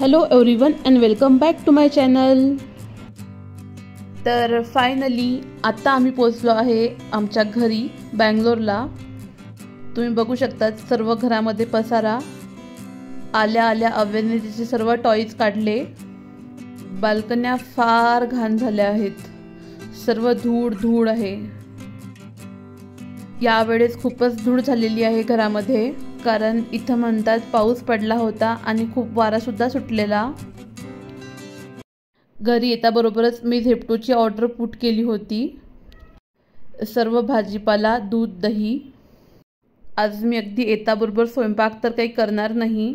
Hello everyone and welcome back to my channel. तर finally आता आम्ही पोहोचलो आहे आमच्या घरी बँगलोरला। तुम्ही बघू शकता सर्व घरामध्ये पसारा, आल्या आल्या अव्याने तिचे सर्व टॉयज काढले। बाल्कन्या फार घाण झाल्या आहेत, सर्व धूळ धूळ आहे। यावेळेस खूपच धूळ झालेली आहे घरामध्ये, कारण इथं म्हणतात पाऊस पडला होता आणि खूप वारा सुद्धा सुटलेला। घरी येताबरोबरच मी झेप्टोची ऑर्डर पुट केली होती, सर्व भाजीपाला, दूध, दही। आज मी अगदी येताबरोबर स्वयंपाक तर काही करणार नाही,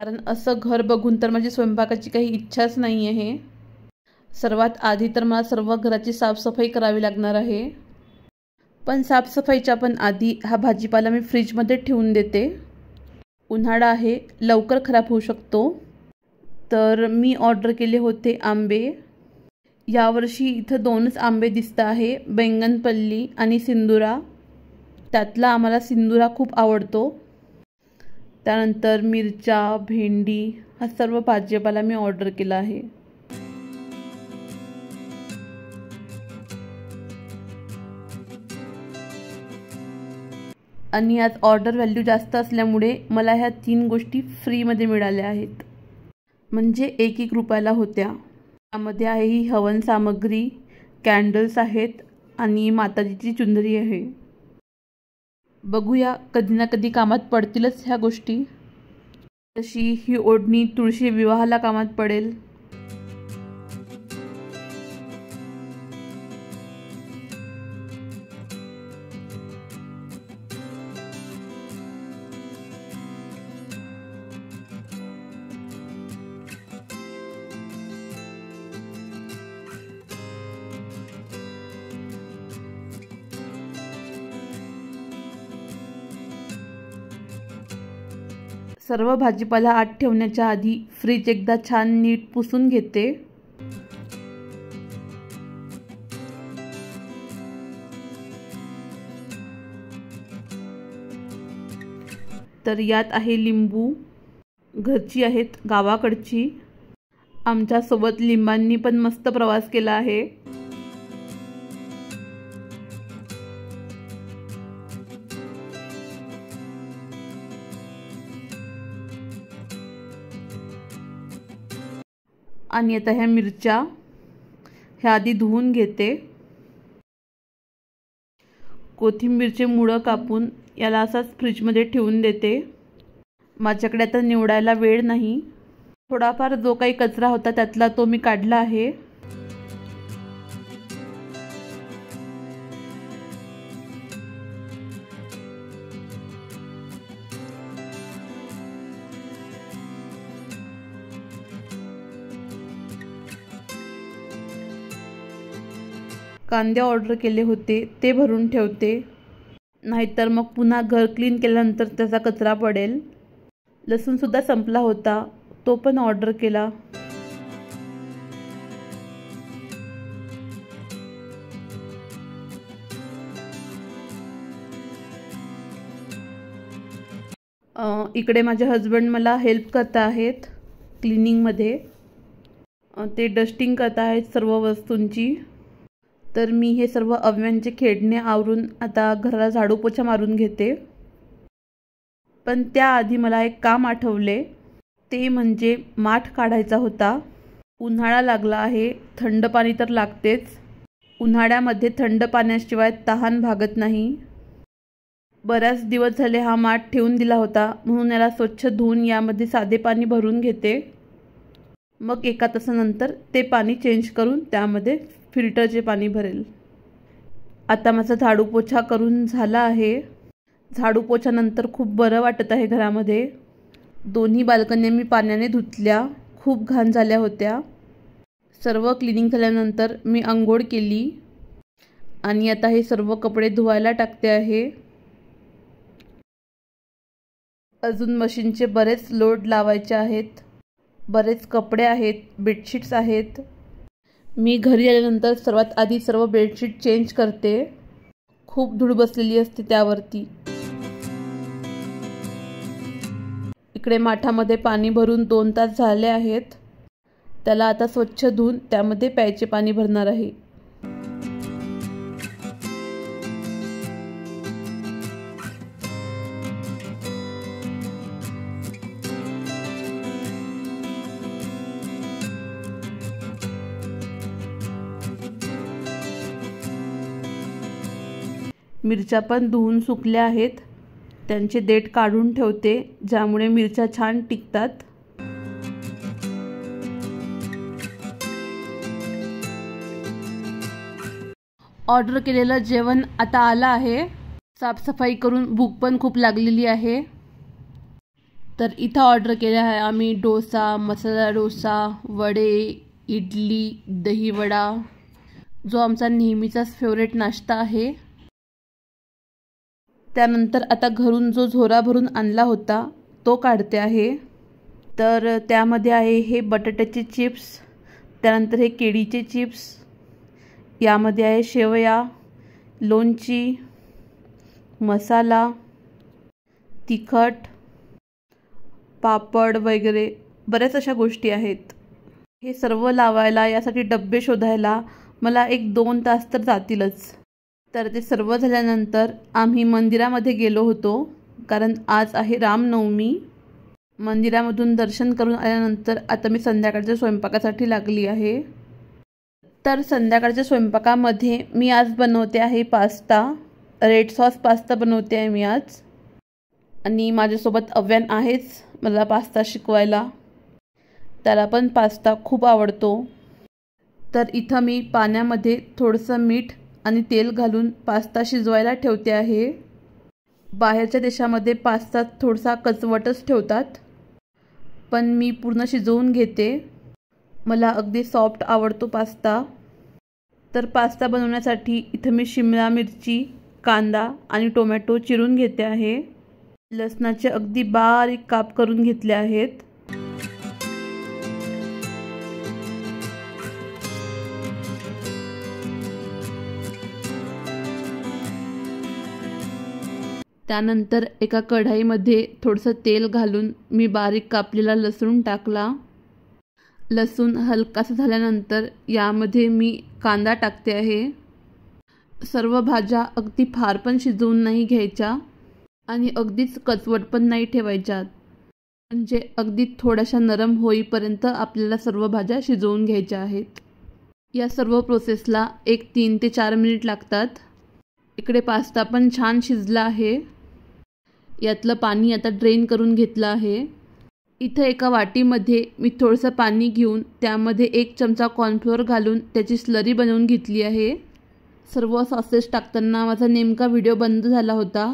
कारण असं घर बघून तर माझी स्वयंपाकाची काही इच्छाच नाही आहे। सर्वात आधी तर मला सर्व घराची साफसफाई करावी लागणार आहे, पण साफसफाईच्या पण आधी हा भाजीपाला मी फ्रीजमध्ये ठेवून देते। उन्हाळा आहे, लवकर खराब होऊ शकतो। तर मी ऑर्डर केले होते आंबे। यावर्षी इथं दोनच आंबे दिसत आहे, बैंगनपल्ली आणि सिंदुरा। त्यातला आम्हाला सिंदुरा खूप आवडतो। त्यानंतर मिरच्या, भेंडी हा सर्व भाजीपाला मी ऑर्डर केला आहे। आणि आज ऑर्डर व्हॅल्यू जास्त असल्यामुळे मला ह्या 3 गोष्टी फ्रीमध्ये मिळाल्या आहेत, म्हणजे 1-1 रुपयाला होत्या। त्यामध्ये आहे ही हवन सामग्री, कॅन्डल्स आहेत आणि माताजीची चुंदरी आहे। बघूया कधी ना कधी कामात पडतीलच ह्या गोष्टी। तशी ही ओढणी तुळशी विवाहाला कामात पडेल। सर्व भाजीपाला आत ठेवण्याच्या आधी फ्रीज एकदा छान नीट पुसून घेते। तर यात आहे लिंबू, घरची आहेत, गावाकडची। आमच्या सोबत लिंबांनी पण मस्त प्रवास केला आहे। आणि आता ह्या मिरच्या ह्या आधी धुवून घेते। कोथिंबीरचे मुळं कापून याला असाच फ्रीजमध्ये ठेवून देते। माझ्याकडे आता निवडायला वेळ नाही, थोडाफार जो काही कचरा होता त्यातला तो मी काढला आहे। कांदे ऑर्डर केले होते ते भरून ठेवते, नाहीतर मग पुन्हा घर क्लीन केल्यानंतर त्याचा कचरा पडेल। लसूण सुद्धा संपला होता, तो पण ऑर्डर केला। इकडे माझे हस्बंड मला हेल्प करत आहेत क्लिनिंगमध्ये। ते डस्टिंग करत आहेत सर्व वस्तूंची। तर मी हे सर्व अव्यांचे खेळणे आवरून आता घराला झाडू पोछा मारून घेते। पण त्याआधी मला एक काम आठवले, ते म्हणजे माठ काढायचा होता। उन्हाळा लागला आहे, थंड पाणी तर लागतेच। उन्हाळ्यामध्ये थंड पाण्याशिवाय तहान भागत नाही। बऱ्याच दिवस झाले हा माठ ठेवून दिला होता, म्हणून याला स्वच्छ धुवून यामध्ये साधे पाणी भरून घेते। मग 1 तासानंतर ते पाणी चेंज करून त्यामध्ये फिल्टरचे पाणी भरेल। आता माझा झाडू पोछा करून झाला आहे। झाडू पोछानंतर खूप बरं वाटत आहे घरामध्ये। दोन्ही बाल्कन्या मी पाण्याने धुतल्या, खूप घाण झाल्या होत्या। सर्व क्लिनिंग झाल्यानंतर मी अंघोळ केली आणि आता हे सर्व कपडे धुवायला टाकते आहे। अजून मशीनचे बरेच लोड लावायचे आहेत, बरेच कपडे आहेत, बेडशीट्स आहेत। मी घरी आल्यानंतर सर्वात आधी सर्व बेडशीट चेंज करते, खूप धूळ बसलेली असते त्यावरती। इकडे माठामध्ये पाणी भरून 2 तास झाले आहेत. त्याला आता स्वच्छ धुवून त्यामध्ये प्यायचे पाणी भरणार आहे. मिरच्या पण धुवून सुकल्या आहेत. त्यांचे देठ काढून ठेवते, ज्यामुळे मिरच्या छान टिकतात. ऑर्डर केलेलं जेवण आता आलं आहे. साफसफाई करून भूक पण खूप लागलेली आहे. तर इथं ऑर्डर केलं आहे आम्ही डोसा, मसाला डोसा, वडे, इडली, दही वडा, जो आमचा नेहमीचाच फेवरेट नाश्ता आहे. त्यानंतर आता घरून जो झोरा भरून आणला होता तो काढते आहे. तर त्यामध्ये आहे हे बटाट्याचे चिप्स, त्यानंतर हे केळीचे चिप्स, यामध्ये आहे शेवया, लोणची, मसाला, तिखट, पापड वगैरे बऱ्याच अशा गोष्टी आहेत. हे सर्व लावायला यासाठी डब्बे शोधायला मला 1-2 तास तर जातीलच. तर ते सर्व झाल्यानंतर आम्ही मंदिरामध्ये गेलो होतो, कारण आज आहे रामनवमी. मंदिरामधून दर्शन करून आल्यानंतर आता मी संध्याकाळच्या स्वयंपाकासाठी लागली आहे. तर संध्याकाळच्या स्वयंपाकामध्ये मी आज बनवते आहे पास्ता. रेड सॉस पास्ता बनवते आहे मी आज. आणि माझ्यासोबत अव्यान आहेच मला पास्ता शिकवायला. त्याला पण पास्ता खूप आवडतो. तर इथं मी पाण्यामध्ये थोडंसं मीठ आणि तेल घालून पास्ता शिजवायला ठेवते आहे. बाहेरच्या देशामध्ये पास्ता थोडासा कचवटच ठेवतात, पण मी पूर्ण शिजवून घेते. मला अगदी सॉफ्ट आवडतो पास्ता. तर पास्ता बनवण्यासाठी इथं मी शिमला मिरची, कांदा आणि टोमॅटो चिरून घेते आहे. लसणाचे अगदी बारीक काप करून घेतले आहेत. त्यानंतर एका कढाईमध्ये थोडंसं तेल घालून मी बारीक कापलेला लसूण टाकला. लसूण हलकासा झाल्यानंतर यामध्ये मी कांदा टाकते आहे. सर्व भाज्या अगदी फार पण शिजवून नाही घ्यायच्या आणि अगदीच कचवट पण नाही ठेवायच्या. म्हणजे अगदी थोड्याशा नरम होईपर्यंत आपल्याला सर्व भाज्या शिजवून घ्यायच्या आहेत. या सर्व प्रोसेसला 3 ते 4 मिनिट लागतात. इकडे पास्ता पण छान शिजला आहे. यातलं पाणी आता ड्रेन करून घेतलं आहे. इथं एका वाटीमध्ये मी थोडंसं पाणी घेऊन त्यामध्ये 1 चमचा कॉर्नफ्लोअर घालून त्याची स्लरी बनवून घेतली आहे. सर्व सॉसेस टाकताना माझा नेमका व्हिडिओ बंद झाला होता,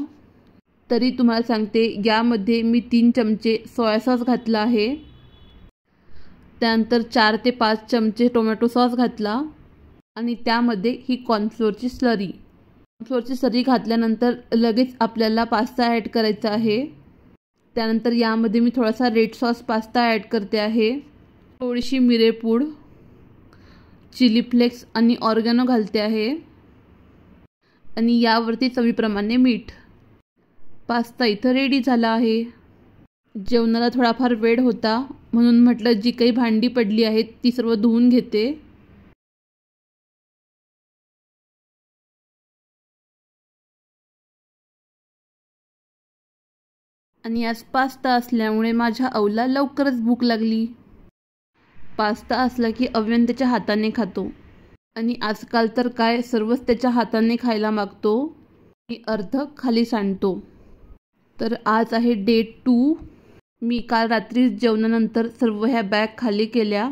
तरी तुम्हाला सांगते यामध्ये मी 3 चमचे सोया सॉस घातला आहे. त्यानंतर 4 ते 5 चमचे टोमॅटो सॉस घातला आणि त्यामध्ये ही कॉर्नफ्लोअरची स्लरी घातल्यानंतर लगेच आपल्याला पास्ता ॲड करायचा आहे. त्यानंतर यामध्ये मी थोडासा रेड सॉस पास्ता ॲड करते आहे. थोडीशी मिरेपूड, चिली फ्लेक्स आणि ऑर्गॅनो घालते आहे आणि यावरती चवीप्रमाणे मीठ. पास्ता इथं रेडी झाला आहे. जेवणाला थोडाफार वेळ होता म्हणून म्हटलं जी काही भांडी पडली आहेत ती सर्व धुवून घेते. आणि आज पास्ता असल्यामुळे माझ्या अवला लवकरच भूक लागली. पास्ता असला की अव्यन त्याच्या हाताने खातो आणि आजकाल तर काय सर्वच त्याच्या हाताने खायला मागतो आणि अर्ध खाली सांडतो. तर आज आहे डे 2. मी काल रात्री जेवणानंतर सर्व ह्या बॅग खाली केल्या.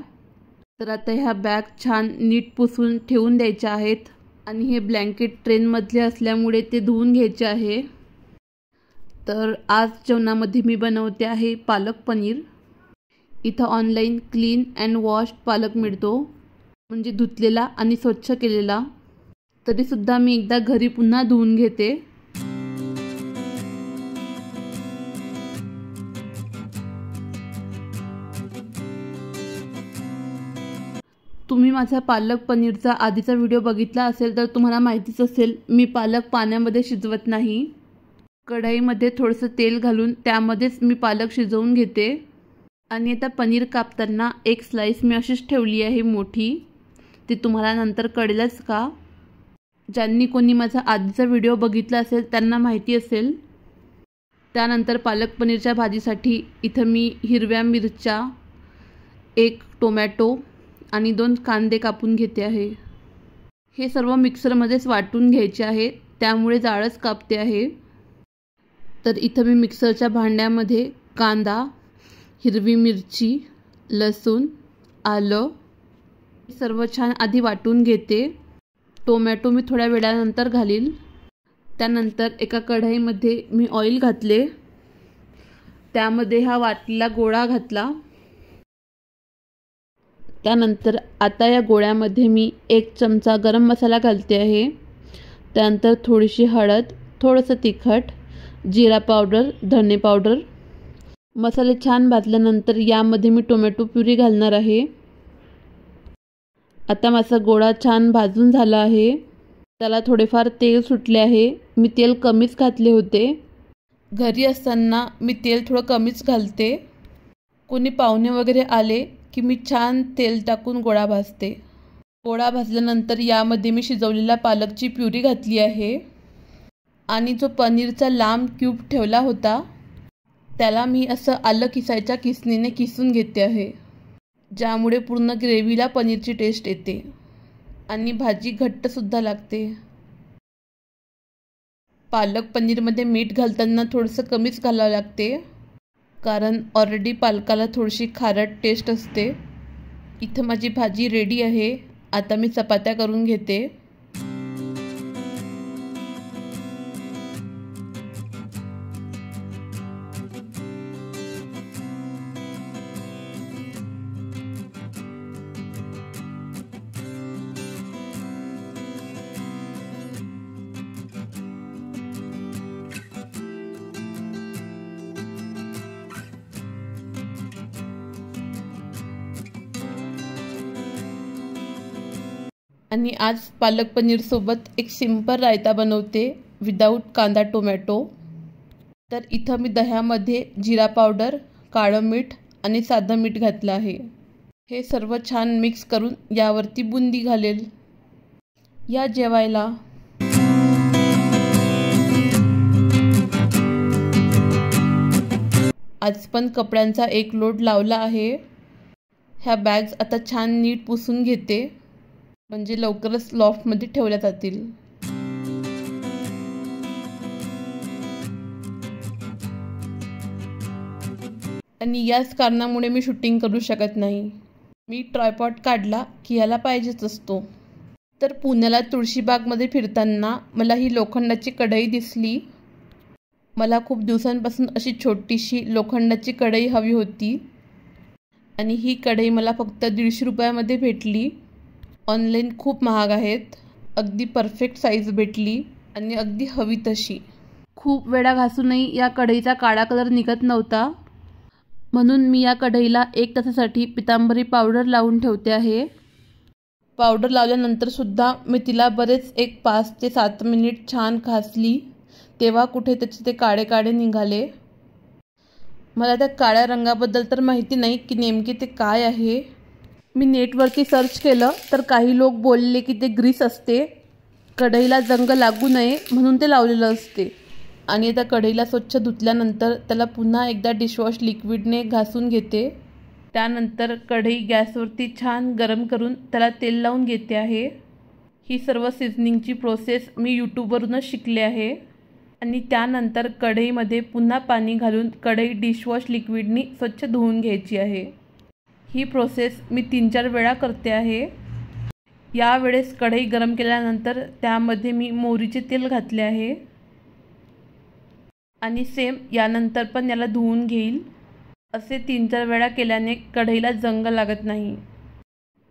तर आता ह्या बॅग छान नीट पुसून ठेवून द्यायच्या आहेत आणि हे ब्लँकेट ट्रेनमधले असल्यामुळे ते धुवून घ्यायचे आहे. तर आज जेवणामध्ये मी बनवते आहे पालक पनीर. इथं ऑनलाईन क्लीन अँड वॉश पालक मिळतो, म्हणजे धुतलेला आणि स्वच्छ केलेला. तरीसुद्धा मी एकदा घरी पुन्हा धुवून घेते. तुम्ही माझा पालक पनीरचा आधीचा व्हिडिओ बघितला असेल तर तुम्हाला माहितीच असेल मी पालक पाण्यामध्ये शिजवत नाही. कढईमध्ये थोडंसं तेल घालून त्यामध्येच मी पालक शिजवून घेते। आणि आता पनीर कापताना एक स्लाइस मी अशीच ठेवली आहे मोठी, ती तुम्हाला नंतर कळेलच का। ज्यांनी कोणी माझा आधीचा व्हिडिओ बघितला असेल त्यांना माहिती असेल। त्यानंतर पालक पनीरच्या भाजीसाठी इथं मी हिरव्या मिरच्या, 1 टोमॅटो आणि 2 कांदे कापून घेते आहे। हे सर्व मिक्सरमध्येच वाटून घ्यायचे आहे, त्यामुळे जाळच कापते आहे। तर इथं मी मिक्सरच्या भांड्यामध्ये कांदा, हिरवी मिरची, लसूण, आलं सर्व छान आधी वाटून घेते। टोमॅटो मी थोड्या वेळानंतर घालील। त्यानंतर एका कढईमध्ये मी ऑइल घातले, त्यामध्ये हा वाटलेला गोळा घातला। त्यानंतर आता या गोळ्यामध्ये मी 1 चमचा गरम मसाला घालते आहे। त्यानंतर थोडीशी हळद, थोडंसं तिखट, जिरा पावडर, धने पावडर। मसाले छान भाजल्यानंतर यामध्ये मी टोमॅटो प्युरी घालणार आहे। आता माझा गोळा छान भाजून झाला आहे, त्याला थोडेफार तेल सुटले आहे। मी तेल कमीच घातले होते, घरी असताना मी तेल थोडं कमीच घालते। कोणी पाहुणे वगैरे आले की मी छान तेल टाकून गोळा भाजते। गोळा भाजल्यानंतर यामध्ये मी शिजवलेला पालकची प्युरी घातली आहे आणि जो पनीरचा लांब क्यूब ठेवला होता त्याला मी असं आलं किसायच्या किसणीने किसून घेते आहे, ज्यामुळे पूर्ण ग्रेव्हीला पनीरची टेस्ट येते आणि भाजी घट्टसुद्धा लागते। पालक पनीरमध्ये मीठ घालताना थोडंसं कमीच घालावं लागते, कारण ऑलरेडी पालकाला थोडीशी खारट टेस्ट असते। इथं माझी भाजी रेडी आहे, आता मी चपात्या करून घेते। आणि आज पालक पनीर सोबत एक सिंपल रायता बनवते विदाऊट कांदा टोमॅटो। तर इथं मी दह्यामध्ये जिरा पावडर, काळं मीठ आणि साधं मीठ घातलं आहे। हे सर्व छान मिक्स करून यावरती बुंदी घालेल। या जेवायला। आज पण कपड्यांचा एक लोड लावला आहे। ह्या बॅग्स आता छान नीट पुसून घेते, म्हणजे लवकरच लॉफ्टमध्ये ठेवल्या जातील। आणि याच कारणामुळे मी शूटिंग करू शकत नाही। मी ट्रायपॉड काढला की याला पाहिजेच असतो। तर पुण्याला तुळशीबागमध्ये फिरताना मला ही लोखंडाची कढई दिसली। मला खूप दिवसांपासून अशी छोटीशी लोखंडाची कढई हवी होती आणि ही कढई मला फक्त 150 रुपयामध्ये भेटली। ऑनलाईन खूप महाग आहेत। अगदी परफेक्ट साईज भेटली आणि अगदी हवी तशी। खूप वेळा घासूनही या कढईचा काळा कलर निघत नव्हता, म्हणून मी या कढईला 1 तासासाठी पितांबरी पावडर लावून ठेवते आहे। पावडर लावल्यानंतर सुद्धा मी तिला बरेच 5 ते 7 मिनिट छान घासली, तेव्हा कुठे त्याचे ते काळे काळे निघाले। मला त्या काळ्या रंगाबद्दल तर माहिती नाही की नेमके ते काय आहे। मी नेटवरती सर्च केलं तर काही लोक बोलले की ते ग्रीस असते, कढईला जंग लागू नये म्हणून ते लावलेलं असते। आणि त्या कढईला स्वच्छ धुतल्यानंतर त्याला पुन्हा एकदा डिशवॉश लिक्विडने घासून घेते। त्यानंतर कढई गॅसवरती छान गरम करून त्याला तेल लावून घेते आहे। ही सर्व सीझनिंगची प्रोसेस मी यूट्यूबवरूनच शिकले आहे। आणि त्यानंतर कढईमध्ये पुन्हा पाणी घालून कढई डिशवॉश लिक्विडनी स्वच्छ धुवून घ्यायची आहे। ही प्रोसेस मी 3-4 वेळा करते आहे। यावेळेस कढई गरम केल्यानंतर त्यामध्ये मी मोहरीचे तेल घातले आहे आणि सेम यानंतर पण याला धुवून घेईल। असे 3-4 वेळा केल्याने कढईला जंग लागत नाही।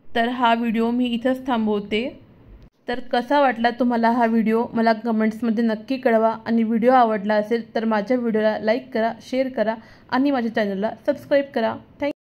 तर हा व्हिडिओ मी इथंच थांबवते। तर कसा वाटला तुम्हाला हा व्हिडिओ मला कमेंट्समध्ये नक्की कळवा आणि व्हिडिओ आवडला असेल तर माझ्या व्हिडिओला लाईक करा, शेअर करा आणि माझ्या चॅनलला सबस्क्राईब करा। थँक्यू।